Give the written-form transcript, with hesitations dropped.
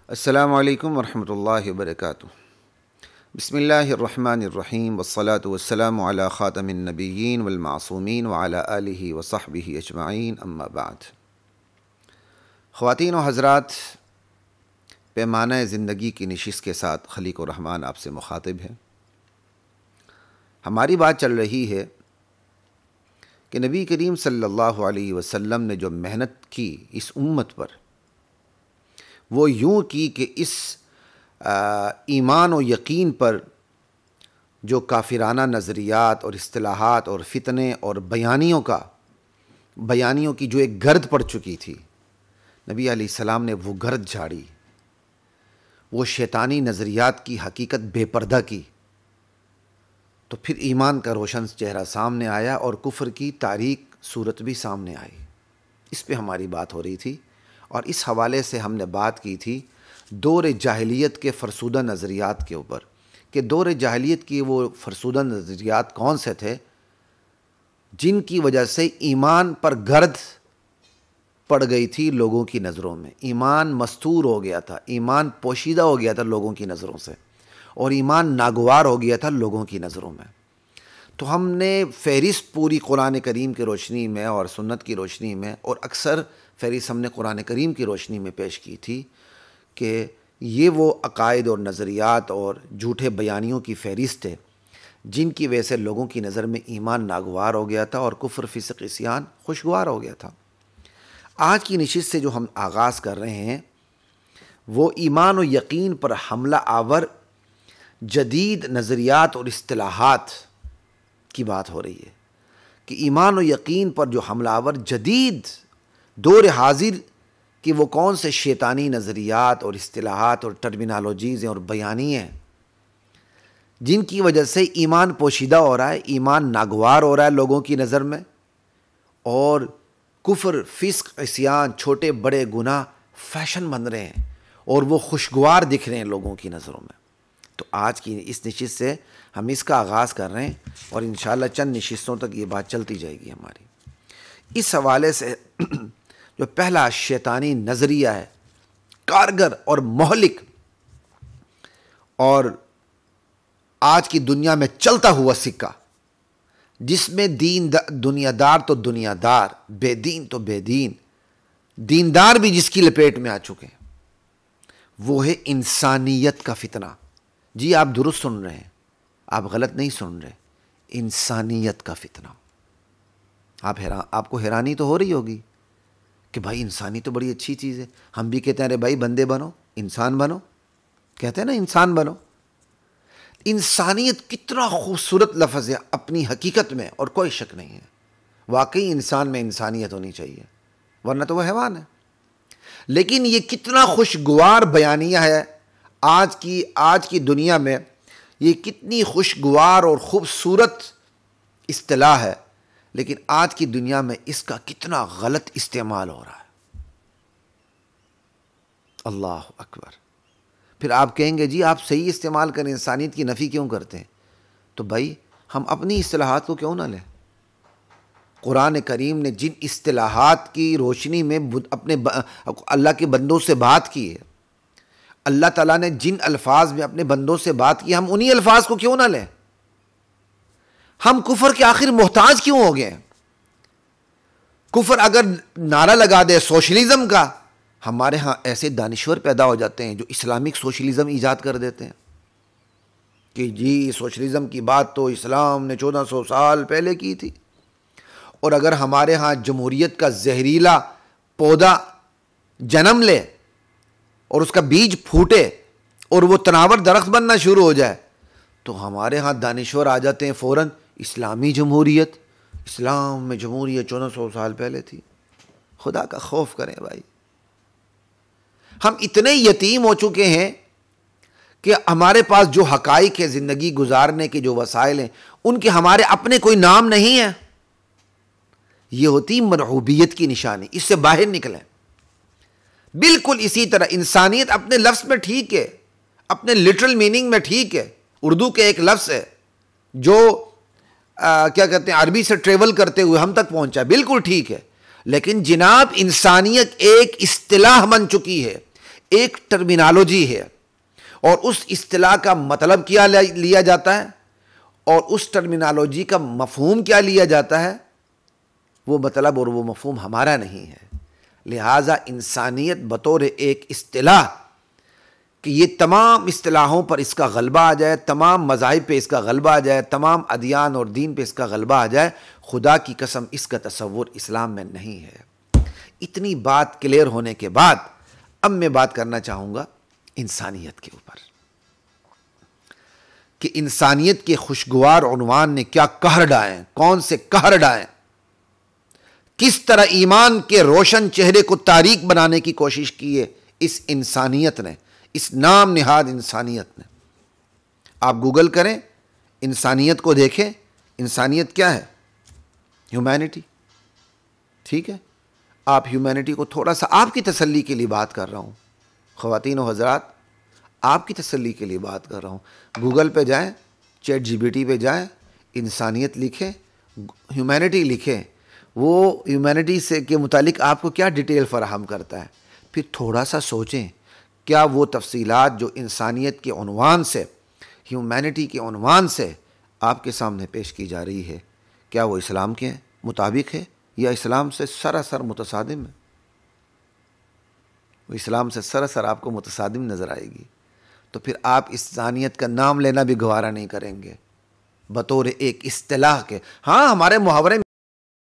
السلام علیکم ورحمۃ اللہ وبرکاتہ۔ بسم اللہ الرحمن الرحیم والصلاة والسلام علی خاتم النبیین والمعصومین وعلی آلہ وصحبہ اجمعین، اما بعد۔ خواتین و حضرات، پیمانہ زندگی کی نشست کے ساتھ خلیق الرحمن آپ سے مخاطب ہے۔ ہماری بات چل رہی ہے کہ نبی کریم صلی اللہ علیہ وسلم نے جو محنت کی اس امت پر، وہ یوں کی کہ اس ایمان و یقین پر جو کافرانہ نظریات اور اصطلاحات اور فتنے اور بیانیوں کی جو ایک گرد پڑ چکی تھی، نبی علیہ السلام نے وہ گرد جھاڑی، وہ شیطانی نظریات کی حقیقت بے پردہ کی، تو پھر ایمان کا روشن چہرہ سامنے آیا اور کفر کی تاریک صورت بھی سامنے آئی۔ اس پہ ہماری بات ہو رہی تھی، اور اس حوالے سے ہم نے بات کی تھی دور جاہلیت کے فرسودہ نظریات کے اوپر، کہ دور جاہلیت کی وہ فرسودہ نظریات کون سے تھے جن کی وجہ سے ایمان پر گرد پڑ گئی تھی لوگوں کی نظروں میں، ایمان مستور ہو گیا تھا، ایمان پوشیدہ ہو گیا تھا لوگوں کی نظروں سے، اور ایمان ناگوار ہو گیا تھا لوگوں کی نظروں میں۔ تو ہم نے فہرست پوری قرآن کریم کی روشنی میں اور سنت کی روشنی میں، اور اکثر فہرست ہم نے قرآن کریم کی روشنی میں پیش کی تھی کہ یہ وہ عقائد اور نظریات اور جھوٹے بیانیوں کی فہرست ہے جن کی وجہ سے لوگوں کی نظر میں ایمان ناگوار ہو گیا تھا اور کفر فسق عصیان خوشگوار ہو گیا تھا۔ آج کی نشست سے جو ہم آغاز کر رہے ہیں وہ ایمان و یقین پر حملہ آور جدید نظریات اور اصطلاحات کی بات ہو رہی ہے، کہ ایمان و یقین پر جو حملہ آور جدید دور حاضر کہ وہ کون سے شیطانی نظریات اور اصطلاحات اور ٹرمینالوجیز اور بیانیے ہیں جن کی وجہ سے ایمان پوشیدہ ہو رہا ہے، ایمان ناگوار ہو رہا ہے لوگوں کی نظر میں، اور کفر فسق عصیان چھوٹے بڑے گناہ فیشن بن رہے ہیں اور وہ خوشگوار دکھ رہے ہیں لوگوں کی نظروں میں۔ تو آج کی اس نشست سے ہم اس کا آغاز کر رہے ہیں، اور انشاءاللہ چند نشستوں تک یہ بات چلتی جائے گی ہماری۔ اس حوالے سے جو پہلا شیطانی نظریہ ہے، کارگر اور مہلک اور آج کی دنیا میں چلتا ہوا سکہ، جس میں دنیا دار تو دنیا دار، بے دین تو بے دین، دیندار بھی جس کی لپیٹ میں آ چکے ہیں، وہ ہے انسانیت کا فتنہ۔ جی آپ درست سن رہے ہیں، آپ غلط نہیں سن رہے، انسانیت کا فتنہ۔ آپ کو حیرانی تو ہو رہی ہوگی کہ بھائی انسانی تو بڑی اچھی چیز ہے، ہم بھی کہتے ہیں ارے بھائی بندے بنو، انسان بنو، کہتے ہیں نا انسان بنو۔ انسانیت کتنا خوبصورت لفظ ہے اپنی حقیقت میں، اور کوئی شک نہیں ہے واقعی انسان میں انسانیت ہونی چاہیے، ورنہ تو وہ حیوان ہے۔ لیکن یہ کتنا خوشگوار بیانیہ ہے آج کی دنیا میں، یہ کتنی خوشگوار اور خوبصورت اصطلاح ہے، لیکن آج کی دنیا میں اس کا کتنا غلط استعمال ہو رہا ہے۔ اللہ اکبر۔ پھر آپ کہیں گے جی آپ صحیح استعمال کریں، انسانیت کی نفی کیوں کرتے ہیں؟ تو بھائی ہم اپنی اصطلاحات کو کیوں نہ لیں؟ قرآن کریم نے جن اصطلاحات کی روشنی میں اپنے اللہ کے بندوں سے بات کی ہے، اللہ تعالیٰ نے جن الفاظ میں اپنے بندوں سے بات کی، ہم انہی الفاظ کو کیوں نہ لیں؟ ہم کفر کے آخر محتاج کیوں ہو گئے؟ کفر اگر نعرہ لگا دے سوشلزم کا، ہمارے ہاں ایسے دانشور پیدا ہو جاتے ہیں جو اسلامک سوشلزم ایجاد کر دیتے ہیں کہ جی سوشلزم کی بات تو اسلام نے 1400 سال پہلے کی تھی، اور اگر ہمارے ہاں جمہوریت کا زہریلا پودا جنم لے اور اس کا بیج پھوٹے اور وہ تناور درخت بننا شروع ہو جائے، تو ہمارے ہاں دانشور آ جاتے ہیں فوراً اسلامی جمہوریت، اسلام میں جمہوریت 1400 سال پہلے تھی۔ خدا کا خوف کریں بھائی، ہم اتنے یتیم ہو چکے ہیں کہ ہمارے پاس جو حقائق ہے زندگی گزارنے کے جو وسائل ہیں، ان کے ہمارے اپنے کوئی نام نہیں ہے۔ یہ ہوتی مرعوبیت کی نشانی، اس سے باہر نکلیں۔ بالکل اسی طرح انسانیت اپنے لفظ میں ٹھیک ہے، اپنے لٹرل میننگ میں ٹھیک ہے، اردو کے ایک لفظ ہے جو کیا کہتے ہیں عربی سے ٹریول کرتے ہوئے ہم تک پہنچا، بالکل ٹھیک ہے، لیکن جناب انسانیت ایک اصطلاح بن چکی ہے، ایک ٹرمینالوجی ہے، اور اس اصطلاح کا مطلب کیا لیا جاتا ہے اور اس ٹرمینالوجی کا مفہوم کیا لیا جاتا ہے، وہ مطلب اور وہ مفہوم ہمارا نہیں ہے۔ لہٰذا انسانیت بطور ایک اصطلاح کہ یہ تمام اصطلاحوں پر اس کا غلبہ آ جائے، تمام مذاہب پہ اس کا غلبہ آ جائے، تمام ادیان اور دین پہ اس کا غلبہ آ جائے، خدا کی قسم اس کا تصور اسلام میں نہیں ہے۔ اتنی بات کلیئر ہونے کے بعد اب میں بات کرنا چاہوں گا انسانیت کے اوپر، کہ انسانیت کے خوشگوار عنوان نے کیا قہر ڈھائے، کون سے قہر ڈھائے، کس طرح ایمان کے روشن چہرے کو تاریک بنانے کی کوشش کی ہے اس انسانیت نے، اس نام نہاد انسانیت نے۔ آپ گوگل کریں، انسانیت کو دیکھیں، انسانیت کیا ہے؟ ہیومینٹی، ٹھیک ہے؟ آپ ہیومینٹی کو تھوڑا سا آپ کی تسلی کے لیے بات کر رہا ہوں، خواتین و حضرات، آپ کی تسلی کے لیے بات کر رہا ہوں۔ گوگل پہ جائیں، چیٹ جی پی ٹی پہ جائیں، انسانیت لکھیں، ہیومینٹی لکھیں، وہ ہیومینٹی سے کے متعلق آپ کو کیا ڈیٹیل فراہم کرتا ہے۔ پھر تھوڑا سا سوچیں، کیا وہ تفصیلات جو انسانیت کے عنوان سے، ہیومینٹی کے عنوان سے آپ کے سامنے پیش کی جا رہی ہے، کیا وہ اسلام کے مطابق ہے یا اسلام سے سراسر متصادم ہے؟ وہ اسلام سے سراسر آپ کو متصادم نظر آئے گی، تو پھر آپ انسانیت کا نام لینا بھی گوارا نہیں کریں گے بطور ایک اصطلاح کے۔ ہاں، ہمارے محاورے